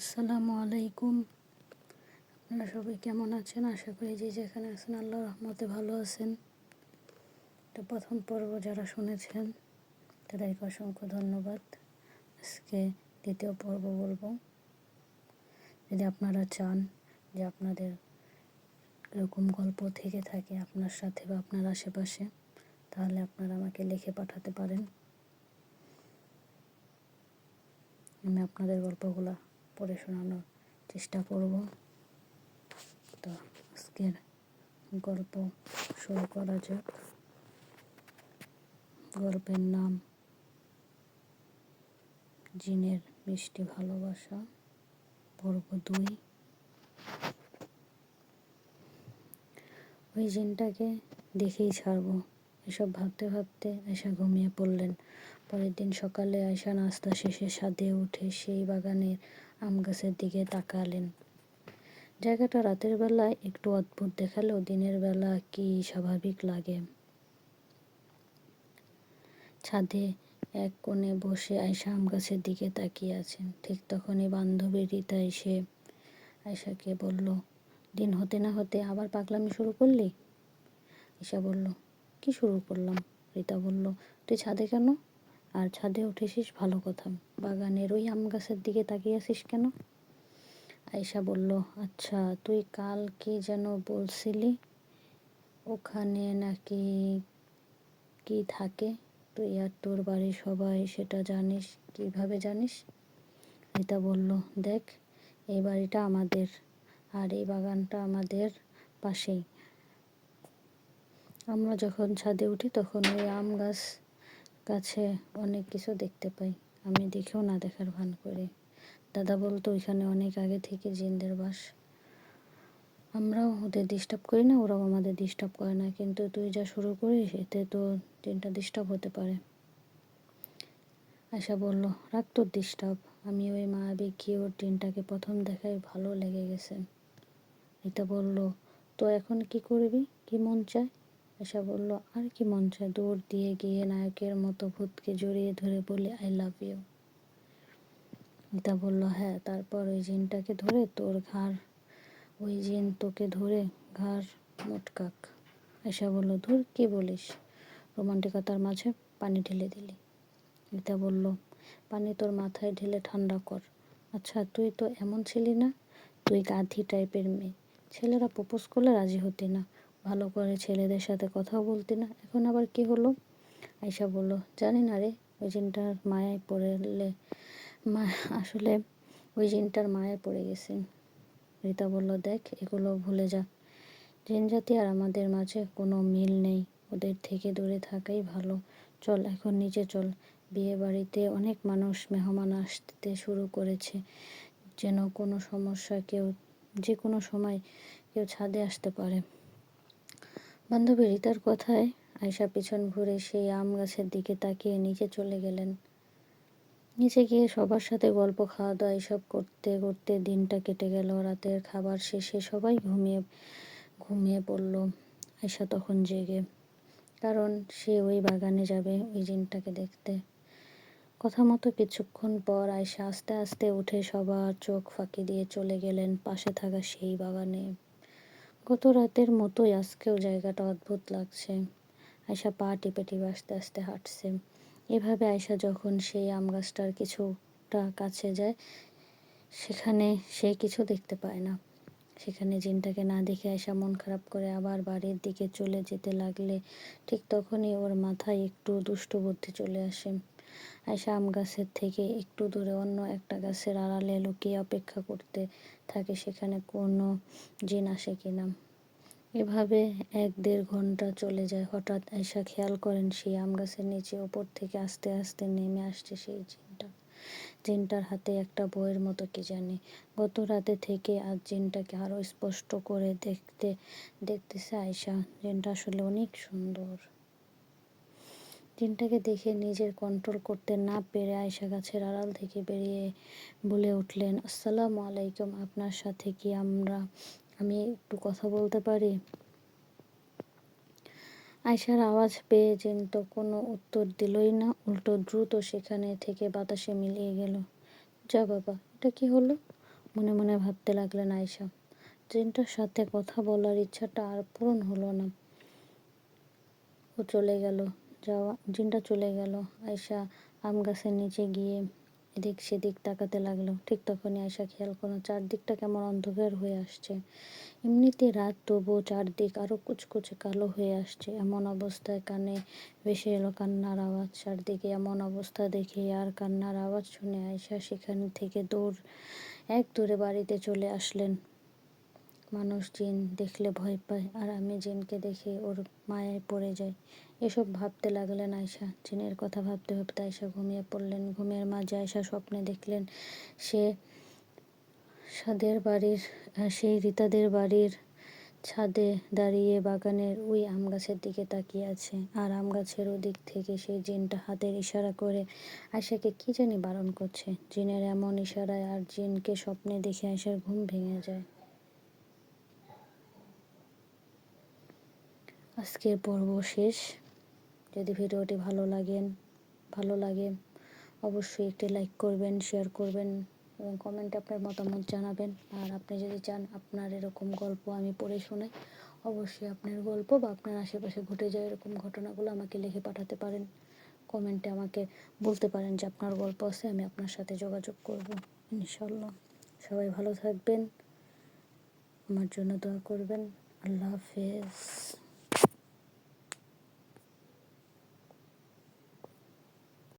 আসসালামু আলাইকুম। আপনারা সবাই কেমন আছেন? আশা করি যে যেখানে আছেন আল্লাহর রহমতে ভালো আছেন। তো প্রথম পর্ব যারা শুনেছেন তাদেরকে অসংখ্য ধন্যবাদ। আজকে দ্বিতীয় পর্ব বলবো। যদি আপনারা চান যে আপনাদের এরকম গল্প থেকে থাকে আপনার সাথে বা আপনার আশেপাশে, তাহলে আপনারা আমাকে লিখে পাঠাতে পারেন। আমি আপনাদের গল্পগুলো পড়ে শোনানোর চেষ্টা করব। তো আজকের গল্প শুরু করা যাক। গল্পের নাম জিনের মিষ্টি ভালোবাসা, পর্ব 2। ওই জিনটাকে দেখেই ছাড়বো, এসব ভাবতে ভাবতে আয়শা ঘুমিয়ে পড়লেন। পরের দিন সকালে আয়শা নাস্তা শেষে ছাদে উঠে সেই বাগানের আম গাছের দিকে তাকালেন। জায়গাটা রাতের বেলায় একটু অদ্ভুত দেখালেও দিনের বেলা কি স্বাভাবিক লাগে। ছাদে এক কোণে বসে আয়শা আম গাছের দিকে তাকিয়ে আছেন। ঠিক তখনই বান্ধবী রীতা এসে আয়শাকে বলল, দিন হতে না হতে আবার পাগলামি শুরু করলি? আয়শা বলল, কি শুরু করলাম? রীতা বলল, তুই ছাদে কেন? আর ছাদে উঠেছিস ভালো কথা, বাগানের ওই আম গাছের দিকে তাকিয়ে আছিস কেন? আয়শা বলল, আচ্ছা তুই কাল কি যেন বলছিলি, ওখানে নাকি কি থাকে? তুই আর তোর বাড়ির সবাই সেটা জানিস, কিভাবে জানিস? রীতা বলল, দেখ, এই বাড়িটা আমাদের আর এই বাগানটা আমাদের পাশেই। আমরা যখন ছাদে উঠি তখন ওই আম গাছে অনেক কিছু দেখতে পাই। আমি দেখেও না দেখার ভান করি। দাদা বলতো ওইখানে অনেক আগে থেকে জিনদের বাস। আমরাও ওদের ডিস্টার্ব করি না, ওরাও আমাদের ডিস্টার্ব করে না, কিন্তু তুই যা শুরু করিস এতে তো জিনটা ডিস্টার্ব হতে পারে। আয়শা বলল, রাখ তোর ডিস্টার্ব, আমি ওই মায়াবী কিওর টিনটাকে প্রথম দেখায় ভালো লেগে গেছে। রীতা বলল, তো এখন কি করবি, কি মন চায়? আয়শা বলল, আর কি মন চায়, দৌড় দিয়ে গিয়ে নায়কের মতো ভূতকে জড়িয়ে ধরে বলে আই লাভ ইউ। রীতা বলল, হ্যাঁ, তারপর ওই জিনটাকে ধরে তোর ঘাড়, ওই জিন তোকে ধরে ঘাড় মোটকাক। আয়শা বলল, ধুর, কি বলিস? রোমান্টিকতার মাঝে পানি ঢেলে দিলি। রীতা বলল, পানি তোর মাথায় ঢেলে ঠান্ডা কর। আচ্ছা তুই তো এমন ছিলি না, তুই গাধি টাইপের মেয়ে, ছেলেরা প্রপোজ করলে রাজি হতি না, ভালো করে ছেলেদের সাথে কথা বলতি না, এখন আবার কি হলো? আয়শা বলল, জানি না রে, ওই জিনটার মায়ায় পড়লে আসলে ওই জিনটার মায়ায় পড়ে গেছি। রীতা বলল, দেখ, এগুলো ভুলে যা, জিন জাতি আর আমাদের মাঝে কোনো মিল নেই, ওদের থেকে দূরে থাকাই ভালো। চল এখন নিচে চল, বিয়ে বাড়িতে অনেক মানুষ মেহমান আসতে শুরু করেছে, যেন কোনো সমস্যা যে কোনো সময় কেউ ছাদে আসতে পারে। বান্ধবী রীতার কথায় আয়শা পিছন ঘুরে সেই আম গাছের দিকে তাকিয়ে নিচে চলে গেলেন। নিচে গিয়ে সবার সাথে গল্প, খাওয়া দাওয়া এসব করতে করতে দিনটা কেটে গেল। রাতের খাবার শেষে সবাই ঘুমিয়ে পড়ল। আয়শা তখন জেগে, কারণ সে ওই বাগানে যাবে ওই জিনটাকে দেখতে। কথা মতো কিছুক্ষণ পর আয়শা আস্তে আস্তে উঠে সবার চোখ ফাঁকি দিয়ে চলে গেলেন পাশে থাকা সেই বাগানে। গত রাতের মতোই আজকেও জায়গাটা অদ্ভুত লাগছে। আয়শা পা টিপে টিপে আস্তে আস্তে হাঁটছে। এভাবে আয়শা যখন সেই আম গাছটার কিছুটা কাছে যায়, সেখানে সে কিছু দেখতে পায় না। সেখানে জিনটাকে না দেখে আয়শা মন খারাপ করে আবার বাড়ির দিকে চলে যেতে লাগলে ঠিক তখনই ওর মাথায় একটু দুষ্টু বুদ্ধি চলে আসে। আয়শা আম গাছের থেকে একটু দূরে অন্য একটা গাছের আড়ালে লুকিয়ে অপেক্ষা করতে থাকে সেখানে কোনো জিন আসে কিনা। এভাবে 1-1.5 ঘন্টা চলে যায়। হঠাৎ আয়শা খেয়াল করেন সেই আম গাছের নিচে ওপর থেকে আস্তে আস্তে নেমে আসছে সেই জিনটা। জিনটার হাতে একটা বইয়ের মতো কি জানি। গত রাতে থেকে আজ জিনটাকে আরো স্পষ্ট করে দেখতেছে আয়শা। জিনটা আসলে অনেক সুন্দর। জিনটাকে দেখে নিজের কন্ট্রোল করতে না পেরে আয়শা গাছের আড়াল থেকে বেরিয়ে বলে উঠলেন, আসসালামু আলাইকুম, আপনার সাথে কি আমি একটু কথা বলতে পারি? আয়শার আওয়াজ পেয়ে জিন তো কোনো উত্তর দিলই না, উল্টো দ্রুত সেখানে থেকে বাতাসে মিলিয়ে গেল। যা বাবা, এটা কি হলো? মনে মনে ভাবতে লাগলেন আয়শা। জিনটার সাথে কথা বলার ইচ্ছাটা আর পূরণ হলো না। ও চলে গেল। জিনটা চলে গেল। আয়শা আম গাছের নিচে গিয়ে এদিক সেদিক তাকাতে লাগলো। ঠিক তখনই আয়শা খেয়াল করলো চারদিকটা কেমন অন্ধকার হয়ে আসছে। এমনিতে রাত, তবুও চারদিক আরো কুচকুচে কালো হয়ে আসছে। এমন অবস্থায় কানে ভেসে এলো কান্নার আওয়াজ। চারদিকে এমন অবস্থা দেখে আর কান্নার আওয়াজ শুনে আয়শা সেখান থেকে দৌড়ে বাড়িতে চলে আসলেন। মানুষ জিন দেখলে ভয় পায়, আর আমি জিনকে দেখে ওর মায়ায় পড়ে যাই। এসব ভাবতে লাগলেন আয়শা। জিনের কথা ভাবতে ভাবতে আয়শা ঘুমিয়ে পড়লেন। ঘুমের মাঝে আয়শা স্বপ্নে দেখলেন সে সেই রিতাদের বাড়ির ছাদে দাঁড়িয়ে বাগানের ওই আম গাছের দিকে তাকিয়ে আছে। আর আম গাছের ওদিক থেকে সেই জিনটা হাতের ইশারা করে আয়শাকে কি জানি বারণ করছে। জিনের এমন ইশারায় আর জিনকে স্বপ্নে দেখে আয়শার ঘুম ভেঙে যায়। আজকের পর্ব শেষ। যদি ভিডিওটি ভালো লাগে অবশ্যই একটি লাইক করবেন, শেয়ার করবেন এবং কমেন্টে আপনার মতামত জানাবেন। আর আপনি যদি চান আপনার এরকম গল্প আমি পড়ে শোনাই, অবশ্যই আপনার গল্প বা আপনার আশেপাশে ঘটে যায় এরকম ঘটনাগুলো আমাকে লিখে পাঠাতে পারেন। কমেন্টে আমাকে বলতে পারেন যে আপনার গল্প আছে, আমি আপনার সাথে যোগাযোগ করব ইনশাল্লাহ। সবাই ভালো থাকবেন, আমার জন্য দোয়া করবেন। আল্লাহ হাফেজ।